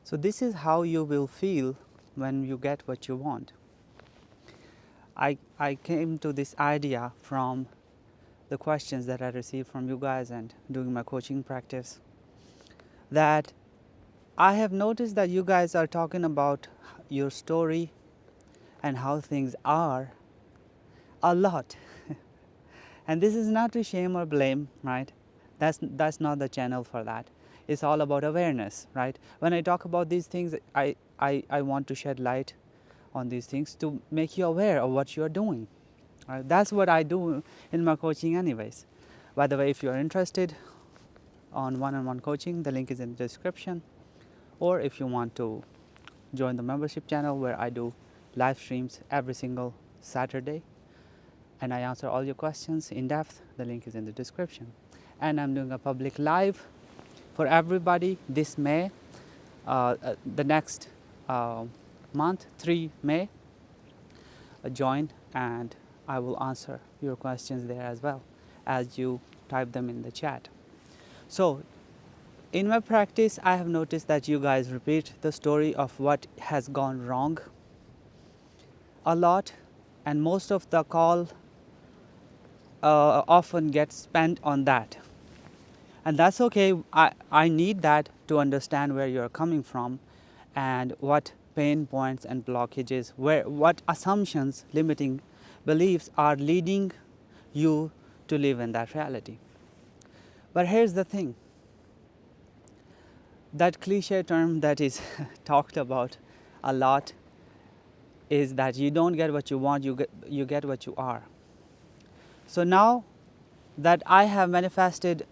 So this is how you will feel when you get what you want. I came to this idea from the questions that I received from you guys and doing my coaching practice, that I have noticed that you guys are talking about your story and how things are a lot. And this is not to shame or blame, right? That's not the channel for that. It's all about awareness, right? When I talk about these things, I want to shed light on these things to make you aware of what you're doing. Right? That's what I do in my coaching anyways. By the way, if you're interested on one-on-one coaching, the link is in the description. Or if you want to join the membership channel where I do live streams every single Saturday and I answer all your questions in depth, the link is in the description. And I'm doing a public live for everybody this May, the next month, 3 May. Join and I will answer your questions there as well as you type them in the chat. So in my practice, I have noticed that you guys repeat the story of what has gone wrong a lot, and most of the call often gets spent on that. And that's okay. I need that to understand where you're coming from and what pain points and blockages, what assumptions, limiting beliefs are leading you to live in that reality. But here's the thing. That cliche term that is talked about a lot is that you don't get what you want, you get what you are. So now that I have manifested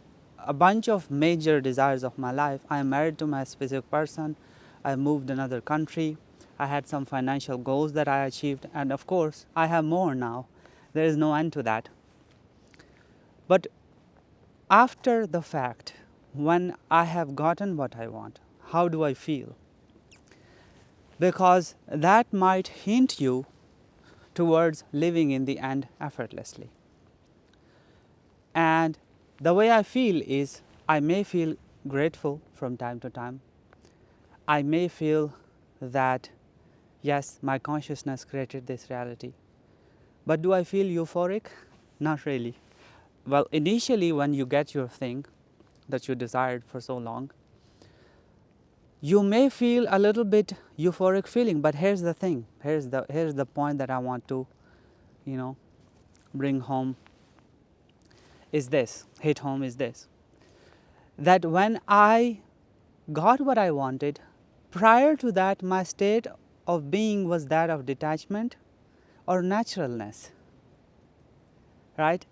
a bunch of major desires of my life, I am married to my specific person, I moved another country, I had some financial goals that I achieved, and of course I have more now. There is no end to that. But after the fact, when I have gotten what I want, how do I feel? Because that might hint you towards living in the end effortlessly. And the way I feel is, I may feel grateful from time to time. I may feel that, yes, my consciousness created this reality. But do I feel euphoric? Not really. Well, initially when you get your thing that you desired for so long, you may feel a little bit euphoric feeling, but here's the thing, here's the point that I want to, bring home is this, hit home is this, that when I got what I wanted, prior to that my state of being was that of detachment or naturalness, right?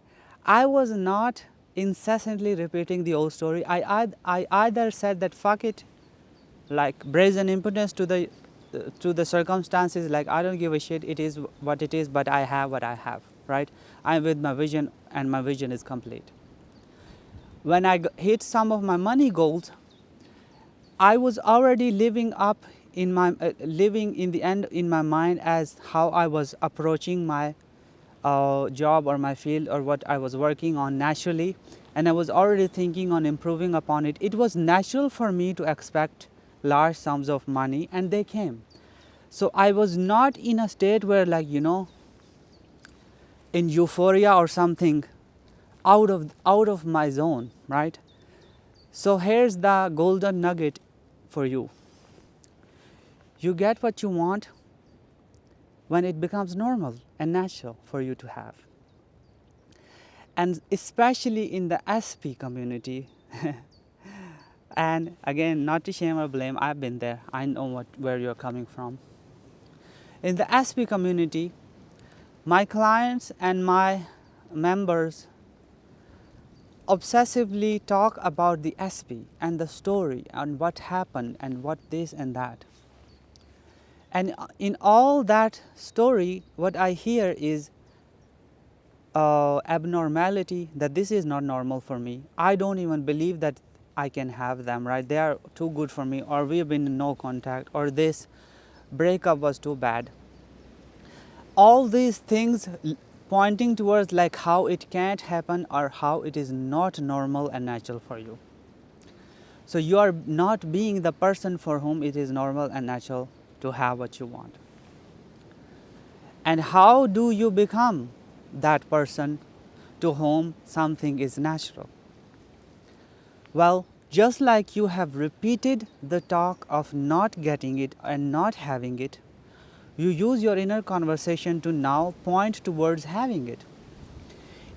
I was not incessantly repeating the old story. I either said that fuck it, like brazen impotence to the circumstances, like I don't give a shit, it is what it is, but I have what I have, right? I'm with my vision and my vision is complete. When I hit some of my money goals, I was already living up in my living in the end in my mind as how I was approaching my job or my field or what I was working on naturally, and I was already thinking on improving upon it. It was natural for me to expect large sums of money, and they came. So I was not in a state where, like, in euphoria or something, out of my zone, right? So here's the golden nugget for you. You get what you want when it becomes normal and natural for you to have. And especially in the SP community, and again, not to shame or blame, I've been there, I know where you're coming from. In the SP community, my clients and my members obsessively talk about the SP and the story and what happened and what this and that. And in all that story, what I hear is abnormality, that this is not normal for me. I don't even believe that I can have them, right? They are too good for me, or we've been in no contact, or this breakup was too bad. All these things pointing towards like how it can't happen or how it is not normal and natural for you. So you are not being the person for whom it is normal and natural to have what you want. And how do you become that person to whom something is natural? Well, just like you have repeated the talk of not getting it and not having it, you use your inner conversation to now point towards having it.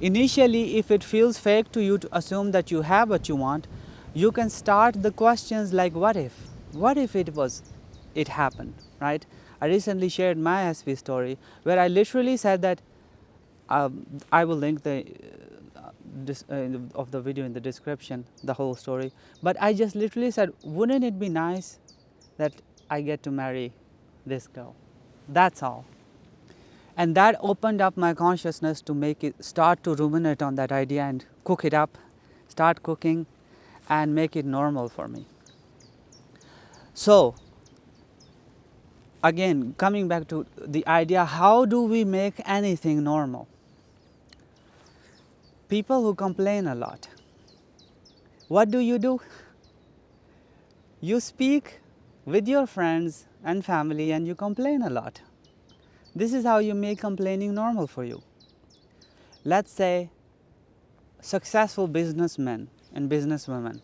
Initially, if it feels fake to you to assume that you have what you want, you can start the questions like what if? What if it happened, right? I recently shared my SV story where I literally said that I will link of the video in the description, the whole story. But I just literally said, wouldn't it be nice that I get to marry this girl? That's all. And that opened up my consciousness to make it start to ruminate on that idea and cook it up, start cooking and make it normal for me. So again, coming back to the idea, how do we make anything normal? People who complain a lot, what do? You speak with your friends and family and you complain a lot. This is how you make complaining normal for you. Let's say successful businessmen and businesswomen.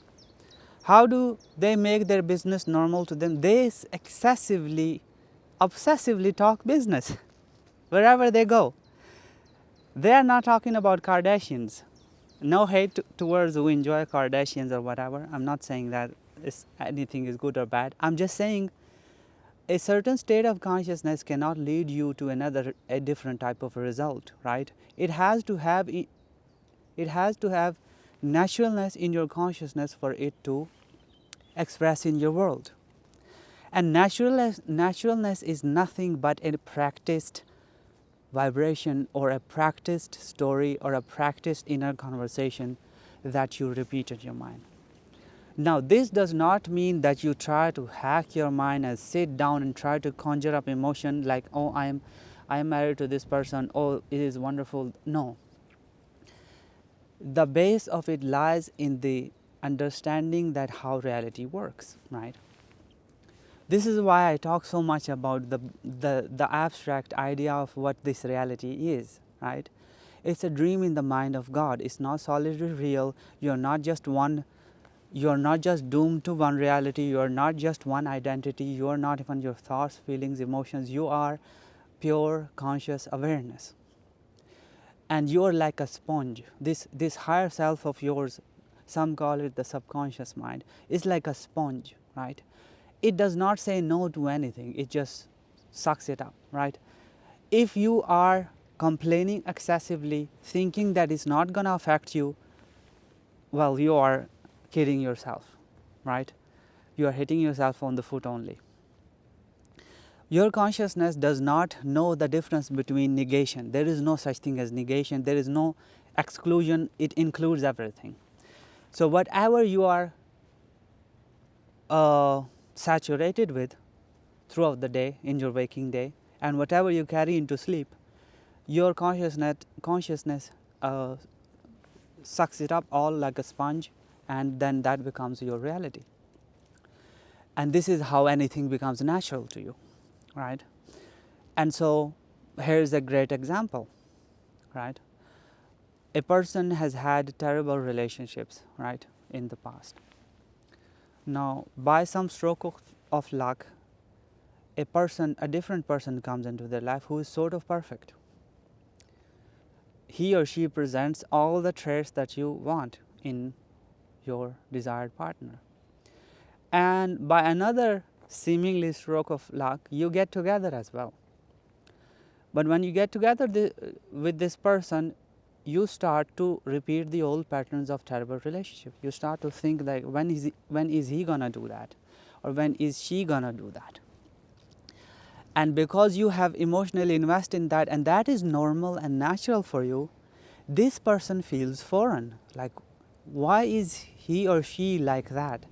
How do they make their business normal to them? They obsessively talk business wherever they go. They are not talking about Kardashians. No hate towards who enjoy Kardashians or whatever. I'm not saying that anything is good or bad. I'm just saying a certain state of consciousness cannot lead you to a different type of result, right? It has to have naturalness in your consciousness for it to express in your world. And naturalness is nothing but a practiced vibration or a practiced story or a practiced inner conversation that you repeat in your mind. Now, this does not mean that you try to hack your mind and sit down and try to conjure up emotion like, oh, I am married to this person, oh, it is wonderful. No. The base of it lies in the understanding that how reality works, right? This is why I talk so much about the abstract idea of what this reality is, right? It's a dream in the mind of God. It's not solidly real. You're not just doomed to one reality. You're not just one identity. You're not even your thoughts, feelings, emotions. You are pure conscious awareness. And you're like a sponge. This higher self of yours, some call it the subconscious mind, is like a sponge, right? It does not say no to anything. It just sucks it up, right? If you are complaining excessively, thinking that it's not going to affect you, well, you are kidding yourself, right? You are hitting yourself on the foot only. Your consciousness does not know the difference between negation. There is no such thing as negation. There is no exclusion. It includes everything. So whatever you are saturated with throughout the day, in your waking day, and whatever you carry into sleep, your consciousness sucks it up all like a sponge, and then that becomes your reality. And this is how anything becomes natural to you, right? And so here's a great example, right? A person has had terrible relationships, right, in the past. Now, by some stroke of luck, a different person comes into their life who is sort of perfect. He or she presents all the traits that you want in your desired partner. And by another seemingly stroke of luck, you get together as well. But when you get together with this person, you start to repeat the old patterns of terrible relationship. You start to think like, when is he gonna do that, or when is she gonna do that? And because you have emotionally invested in that, and that is normal and natural for you, this person feels foreign. Like, why is he or she like that?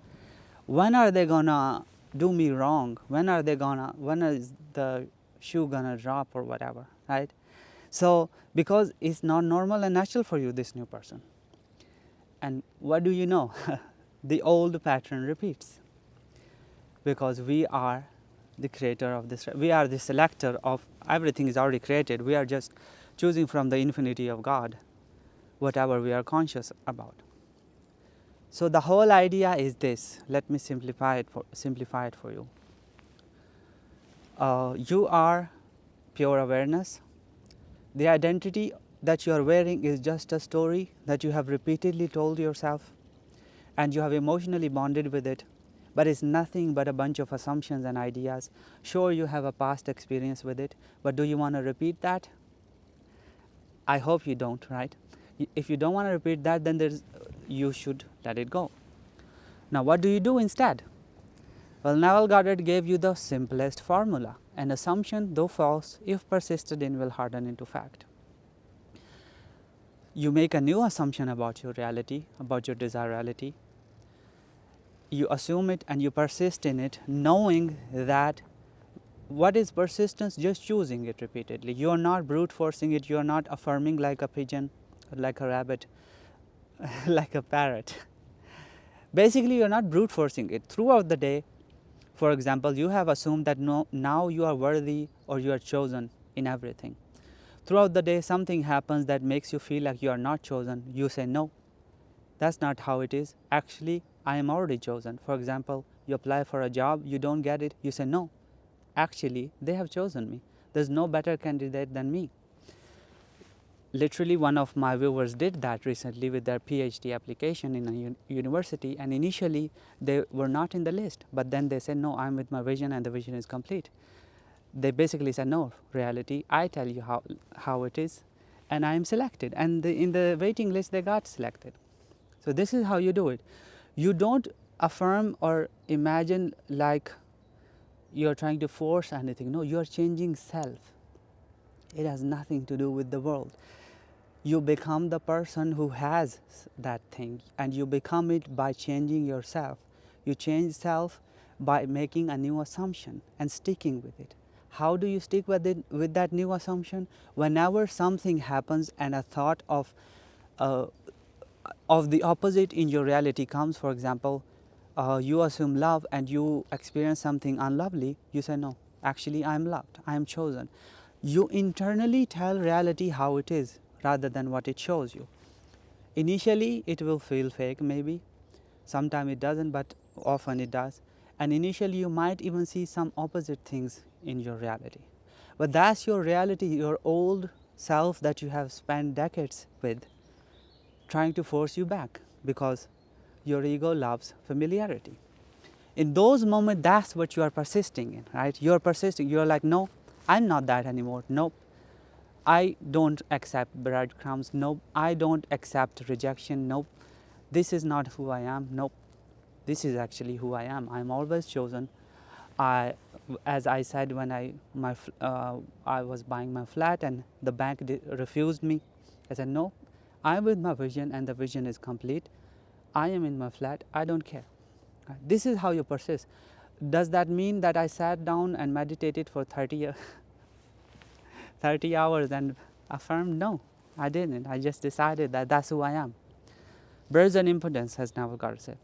When are they gonna do me wrong? When is the shoe gonna drop or whatever, right? So because it's not normal and natural for you, this new person. And what do you know? the old pattern repeats, because we are the creator of this, we are the selector of everything is already created. We are just choosing from the infinity of God whatever we are conscious about. So the whole idea is this. Let me simplify it for you. You are pure awareness. The identity that you are wearing is just a story that you have repeatedly told yourself, and you have emotionally bonded with it, but it's nothing but a bunch of assumptions and ideas. Sure, you have a past experience with it, but do you want to repeat that? I hope you don't, right? If you don't want to repeat that, then you should let it go. Now, what do you do instead? Well, Neville Goddard gave you the simplest formula. An assumption, though false, if persisted in, will harden into fact. You make a new assumption about your reality, about your desirality. You assume it and you persist in it, knowing that what is persistence? Just choosing it repeatedly. You are not brute forcing it. You are not affirming like a pigeon, like a rabbit, like a parrot. Basically, you are not brute forcing it. Throughout the day, for example, you have assumed that now you are worthy or you are chosen in everything. Throughout the day, something happens that makes you feel like you are not chosen. You say, no, that's not how it is. Actually, I am already chosen. For example, you apply for a job, you don't get it, you say, no, actually, they have chosen me. There's no better candidate than me. Literally, one of my viewers did that recently with their PhD application in a university, and initially they were not in the list, but then they said, no, I'm with my vision and the vision is complete. They basically said, no, reality, I tell you how it is, and I am selected. And in the waiting list, they got selected. So this is how you do it. You don't affirm or imagine like you're trying to force anything. No, you're changing self. It has nothing to do with the world. You become the person who has that thing, and you become it by changing yourself. You change self by making a new assumption and sticking with it. How do you stick with it, with that new assumption? Whenever something happens and a thought of the opposite in your reality comes, for example, you assume love and you experience something unlovely, you say, no, actually I am loved, I am chosen. You internally tell reality how it is rather than what it shows you. Initially, it will feel fake, maybe. Sometimes it doesn't, but often it does. And initially, you might even see some opposite things in your reality. But that's your reality, your old self that you have spent decades with, trying to force you back because your ego loves familiarity. In those moments, that's what you are persisting in, right? You're persisting. You're like, no, I'm not that anymore. Nope. I don't accept breadcrumbs. Nope. I don't accept rejection. Nope. This is not who I am. Nope. This is actually who I am. I'm always chosen. As I said when I was buying my flat and the bank refused me, I said, no, I'm with my vision and the vision is complete. I am in my flat. I don't care. This is how you persist. Does that mean that I sat down and meditated for 30 hours and affirmed? No, I didn't. I just decided that that's who I am. Brazen impotence, as Neville Goddard said.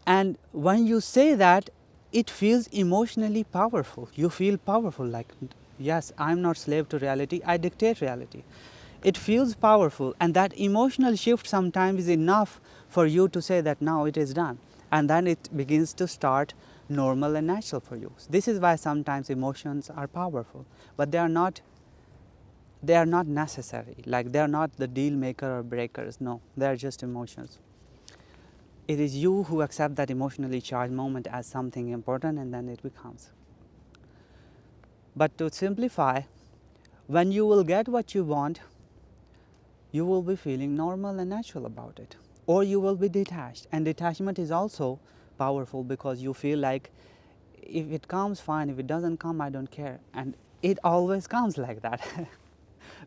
And when you say that, it feels emotionally powerful. You feel powerful, like, yes, I'm not slave to reality, I dictate reality. It feels powerful, and that emotional shift sometimes is enough for you to say that now it is done. And then it begins to start normal and natural for you. This is why sometimes emotions are powerful, but they are not necessary. Like, they are not the deal maker or breakers. No, they are just emotions. It is you who accept that emotionally charged moment as something important, and then it becomes. But to simplify, when you will get what you want, you will be feeling normal and natural about it, or you will be detached. And detachment is also powerful because you feel like if it comes, fine. If it doesn't come, I don't care. And it always comes like that.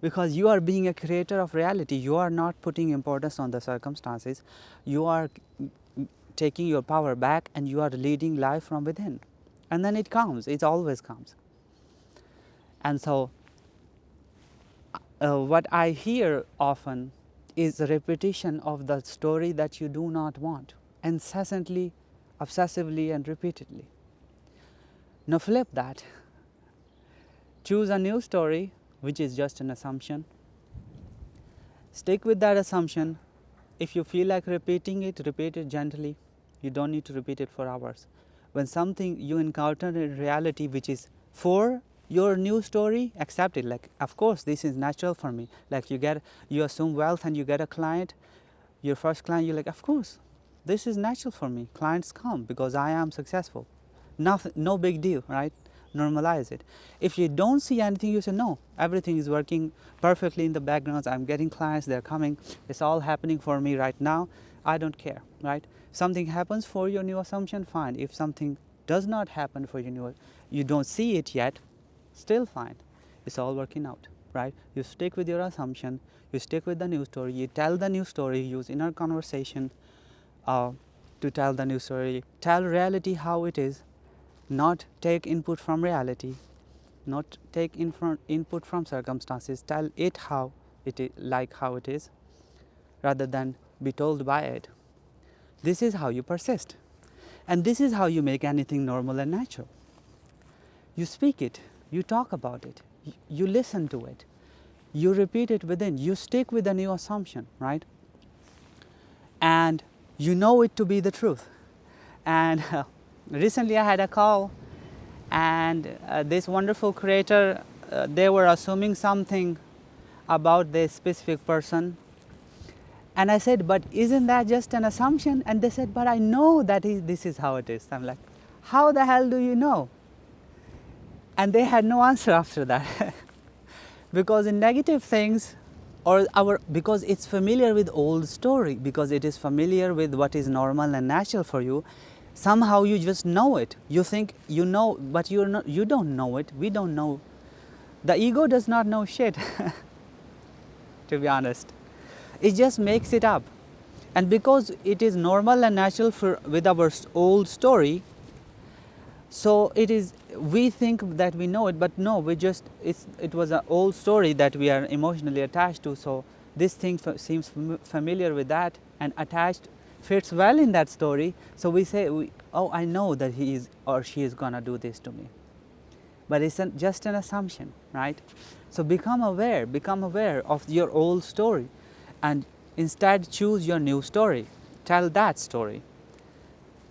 Because you are being a creator of reality. You are not putting importance on the circumstances. You are taking your power back and you are leading life from within. And then it comes. It always comes. And so what I hear often is a repetition of the story that you do not want. incessantly, obsessively, and repeatedly. Now flip that. Choose a new story, which is just an assumption. Stick with that assumption. If you feel like repeat it gently. You don't need to repeat it for hours. When something you encounter in reality which is for your new story, accept it. Like, of course, this is natural for me. Like you assume wealth and you get a client, your first client, you're like, of course, this is natural for me. Clients come because I am successful. Nothing, no big deal, right? Normalize it. If you don't see anything, you say, no, everything is working perfectly in the background. I'm getting clients, they're coming. It's all happening for me right now. I don't care, right? Something happens for your new assumption, fine. If something does not happen for your new, you don't see it yet, still fine. It's all working out, right? You stick with your assumption, you stick with the new story, you tell the new story, use inner conversation to tell the new story. Tell reality how it is, not take input from reality, not take input from circumstances. Tell it how it is, like how it is, rather than be told by it. This is how you persist, and this is how you make anything normal and natural. You speak it, you talk about it, you listen to it, you repeat it within, you stick with the new assumption, right? And you know it to be the truth. And recently I had a call, and this wonderful creator, they were assuming something about this specific person. And I said, but isn't that just an assumption? And they said, but I know that this is how it is. I'm like, how the hell do you know? And they had no answer after that. Because in negative things, because it's familiar with old story, because it is familiar with what is normal and natural for you, somehow you just know it. You think you know, but you don't know it. We don't know. The ego does not know shit, to be honest. It just makes it up. And because it is normal and natural with our old story, so we think that we know it, but no, it was an old story that we are emotionally attached to. So this thing seems familiar with that and attached, fits well in that story. So we say, oh, I know that he is or she is gonna do this to me. But it's just an assumption, right? So become aware of your old story, and instead choose your new story. Tell that story.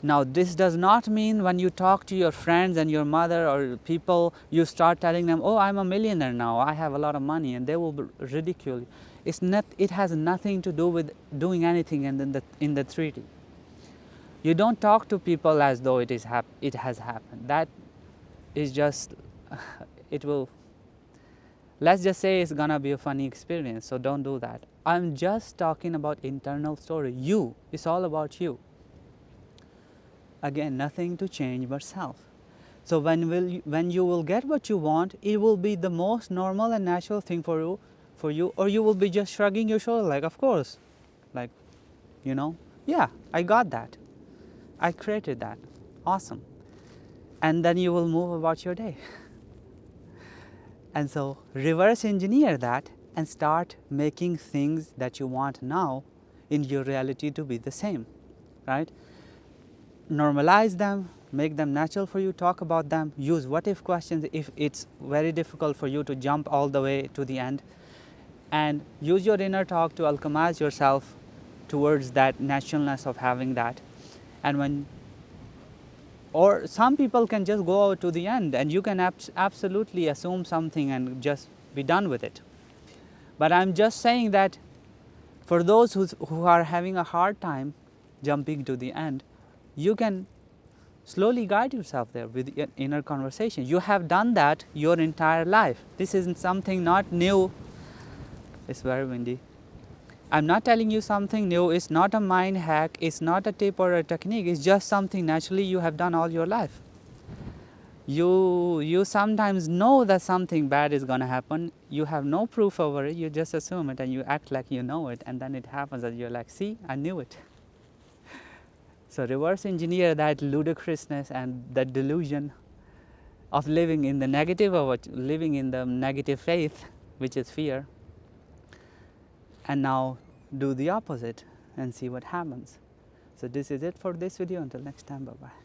Now, this does not mean when you talk to your friends and your mother or people, you start telling them, oh, I'm a millionaire now, I have a lot of money, and they will ridicule you. It has nothing to do with doing anything in the treaty. You don't talk to people as though it has happened. That is just, let's just say it's gonna be a funny experience, so don't do that. I'm just talking about internal story. It's all about you. Again, nothing to change but self. So when you will get what you want, it will be the most normal and natural thing for you, or you will be just shrugging your shoulder like, of course, like, yeah, I got that, I created that, awesome, and then you will move about your day. And so reverse engineer that and start making things that you want now in your reality to be the same, right? Normalize them, make them natural for you, talk about them, use what if questions if it's very difficult for you to jump all the way to the end, and use your inner talk to alchemize yourself towards that naturalness of having that. And or some people can just go to the end, and you can absolutely assume something and just be done with it. But I'm just saying that for those who are having a hard time jumping to the end, you can slowly guide yourself there with your inner conversation. You have done that your entire life. This isn't something not new. It's very windy. I'm not telling you something new. It's not a mind hack. It's not a tip or a technique. It's just something naturally you have done all your life. You sometimes know that something bad is going to happen. You have no proof over it. You just assume it and you act like you know it, and then it happens and you're like, see, I knew it. So reverse engineer that ludicrousness and that delusion of living in the negative, or living in the negative faith, which is fear, and now do the opposite and see what happens. So this is it for this video. Until next time, bye bye.